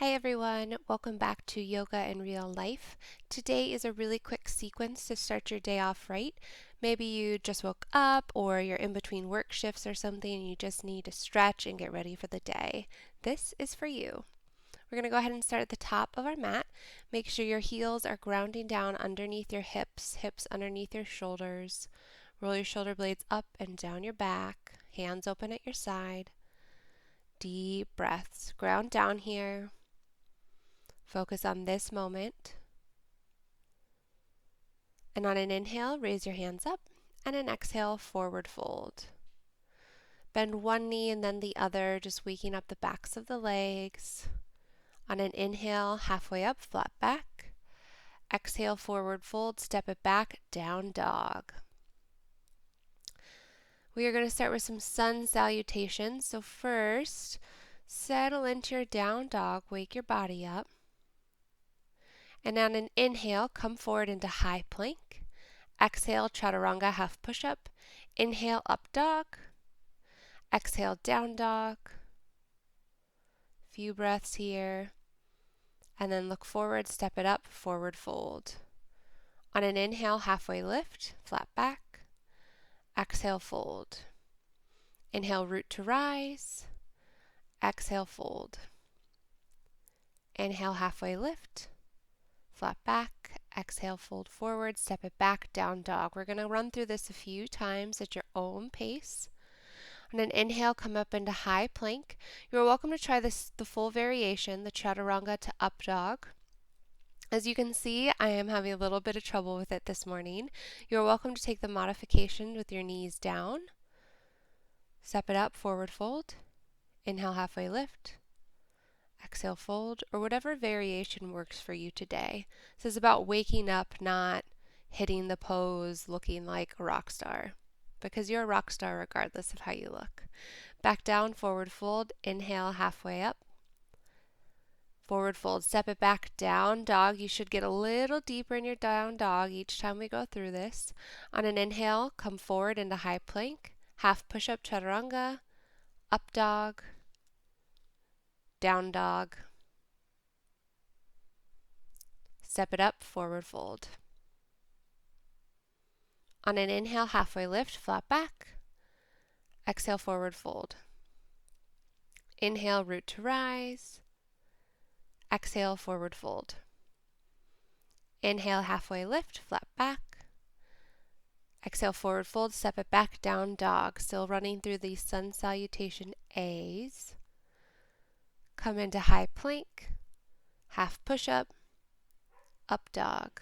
Hi everyone, welcome back to Yoga in Real Life. Today is a really quick sequence to start your day off right. Maybe you just woke up or you're in between work shifts or something and you just need to stretch and get ready for the day. This is for you. We're going to go ahead and start at the top of our mat. Make sure your heels are grounding down underneath your hips underneath your shoulders. Roll your shoulder blades up and down your back, hands open at your side. Deep breaths. Ground down here. Focus on this moment. And on an inhale, raise your hands up, and an exhale, forward fold. Bend one knee and then the other, just waking up the backs of the legs. On an inhale, halfway up, flat back. Exhale, forward fold, step it back, down dog. We are going to start with some sun salutations. So first, settle into your down dog, wake your body up. And on an inhale, come forward into high plank. Exhale, chaturanga, half push-up. Inhale, up dog. Exhale, down dog. Few breaths here. And then look forward, step it up, forward fold. On an inhale, halfway lift, flat back. Exhale, fold. Inhale, root to rise. Exhale, fold. Inhale, halfway lift, flat back. Exhale, fold forward, step it back, down dog. We're going to run through this a few times at your own pace. On an inhale, come up into high plank. You're welcome to try this the full variation, the chaturanga to up dog. As you can see, I am having a little bit of trouble with it this morning. You're welcome to take the modification with your knees down. Step it up, forward fold. Inhale, halfway lift. Exhale, fold, or whatever variation works for you today. This is about waking up, not hitting the pose looking like a rock star, because you're a rock star regardless of how you look. Back down, forward fold, inhale, halfway up. Forward fold, step it back, down dog. You should get a little deeper in your down dog each time we go through this. On an inhale, come forward into high plank, half push-up chaturanga, up dog, down dog. Step it up, forward fold. On an inhale, halfway lift, flat back. Exhale, forward fold. Inhale, root to rise. Exhale, forward fold. Inhale, halfway lift, flat back. Exhale, forward fold, step it back, down dog. Still running through the sun salutation A's. Come into high plank, half push-up, up dog.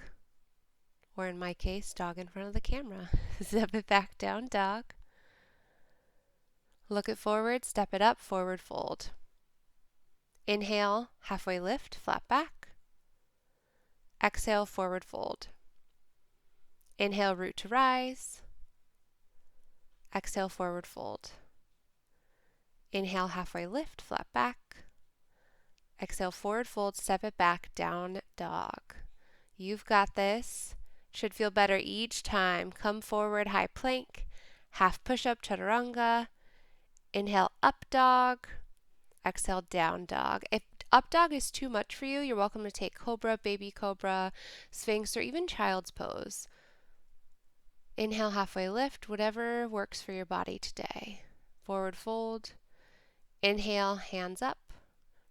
Or in my case, dog in front of the camera. Step it back, down dog. Look it forward, step it up, forward fold. Inhale, halfway lift, flat back. Exhale, forward fold. Inhale, root to rise. Exhale, forward fold. Inhale, halfway lift, flat back. Exhale, forward fold, step it back, down dog. You've got this. Should feel better each time. Come forward, high plank, half push-up, chaturanga. Inhale, up dog. Exhale, down dog. If up dog is too much for you, you're welcome to take cobra, baby cobra, sphinx, or even child's pose. Inhale, halfway lift, whatever works for your body today. Forward fold. Inhale, hands up,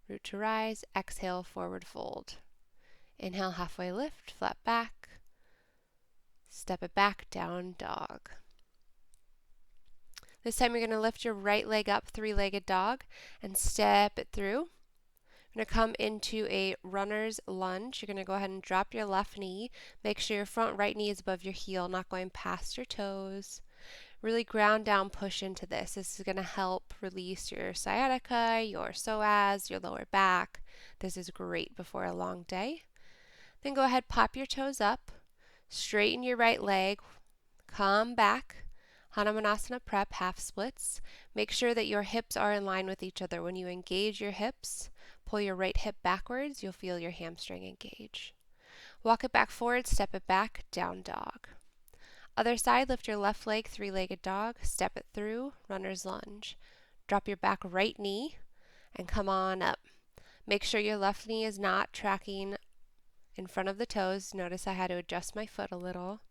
root to rise. Exhale, forward fold. Inhale, halfway lift, flat back. Step it back, down dog. This time you're going to lift your right leg up, three-legged dog, and step it through. You're going to come into a runner's lunge. You're going to go ahead and drop your left knee. Make sure your front right knee is above your heel, not going past your toes. Really ground down, push into this. This is going to help release your sciatica, your psoas, your lower back. This is great before a long day. Then go ahead, pop your toes up, straighten your right leg, come back. Hanumanasana prep, half splits. Make sure that your hips are in line with each other. When you engage your hips, pull your right hip backwards, you'll feel your hamstring engage. Walk it back forward, step it back, down dog. Other side, lift your left leg, three-legged dog, step it through, runner's lunge. Drop your back right knee and come on up. Make sure your left knee is not tracking in front of the toes. Notice I had to adjust my foot a little.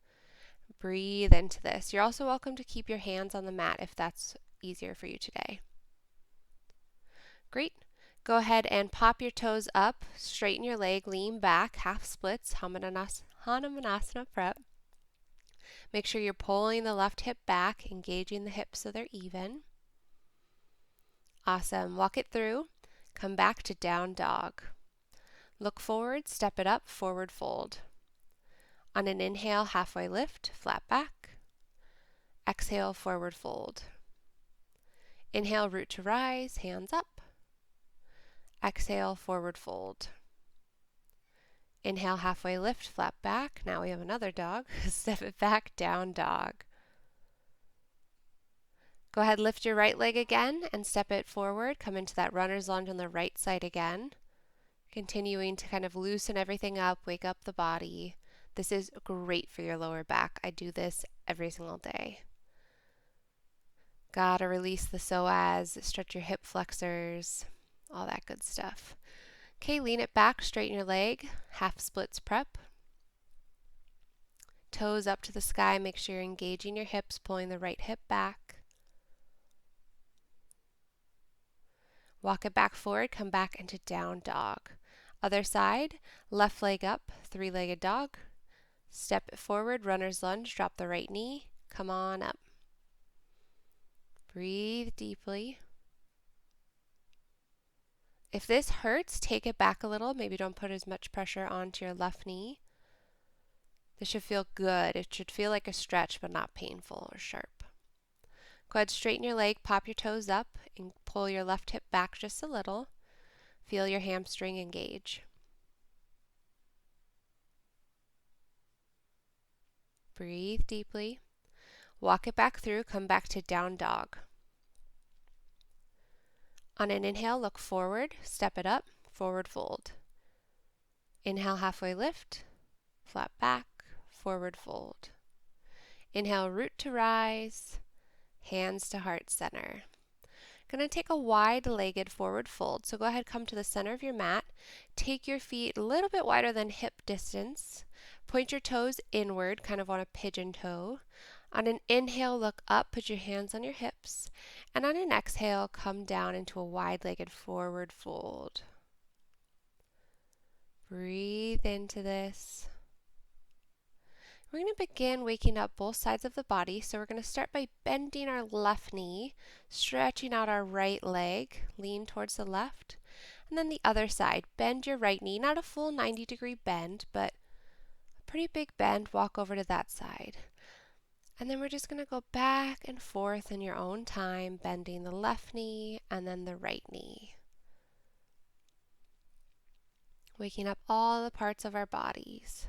Breathe into this. You're also welcome to keep your hands on the mat if that's easier for you today. Great. Go ahead and pop your toes up, straighten your leg, lean back, half splits, Hanumanasana prep. Make sure you're pulling the left hip back, engaging the hips so they're even. Awesome. Walk it through. Come back to down dog. Look forward, step it up, forward fold. On an inhale, halfway lift, flat back. Exhale, forward fold. Inhale, root to rise, hands up. Exhale, forward fold. Inhale, halfway lift, flat back. Now we have another dog. Step it back, down dog. Go ahead, lift your right leg again and step it forward. Come into that runner's lunge on the right side again. Continuing to kind of loosen everything up, wake up the body. This is great for your lower back. I do this every single day. Gotta release the psoas, stretch your hip flexors, all that good stuff. Okay, lean it back, straighten your leg, half splits prep. Toes up to the sky, make sure you're engaging your hips, pulling the right hip back. Walk it back forward, come back into down dog. Other side, left leg up, three-legged dog. Step it forward, runner's lunge, drop the right knee, come on up. Breathe deeply. If this hurts, take it back a little. Maybe don't put as much pressure onto your left knee. This should feel good. It should feel like a stretch, but not painful or sharp. Go ahead, straighten your leg, pop your toes up, and pull your left hip back just a little. Feel your hamstring engage. Breathe deeply. Walk it back through, come back to down dog. On an inhale, look forward, step it up, forward fold. Inhale, halfway lift, flat back, forward fold. Inhale, root to rise, hands to heart center. Going to take a wide-legged forward fold. So go ahead, come to the center of your mat. Take your feet a little bit wider than hip distance. Point your toes inward, kind of on a pigeon toe. On an inhale, look up, put your hands on your hips. And on an exhale, come down into a wide-legged forward fold. Breathe into this. We're going to begin waking up both sides of the body. So we're going to start by bending our left knee, stretching out our right leg, lean towards the left. And then the other side, bend your right knee, not a full 90-degree bend, but a pretty big bend, walk over to that side. And then we're just going to go back and forth in your own time, bending the left knee and then the right knee. Waking up all the parts of our bodies.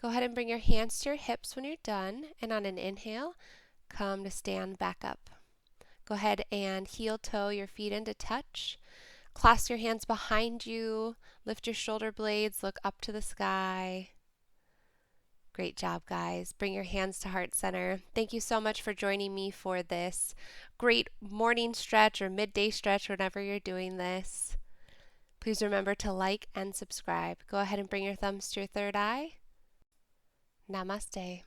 Go ahead and bring your hands to your hips when you're done, and on an inhale, come to stand back up. Go ahead and heel toe your feet into touch. Clasp your hands behind you, lift your shoulder blades, look up to the sky. Great job, guys. Bring your hands to heart center. Thank you so much for joining me for this great morning stretch or midday stretch whenever you're doing this. Please remember to like and subscribe. Go ahead and bring your thumbs to your third eye. Namaste.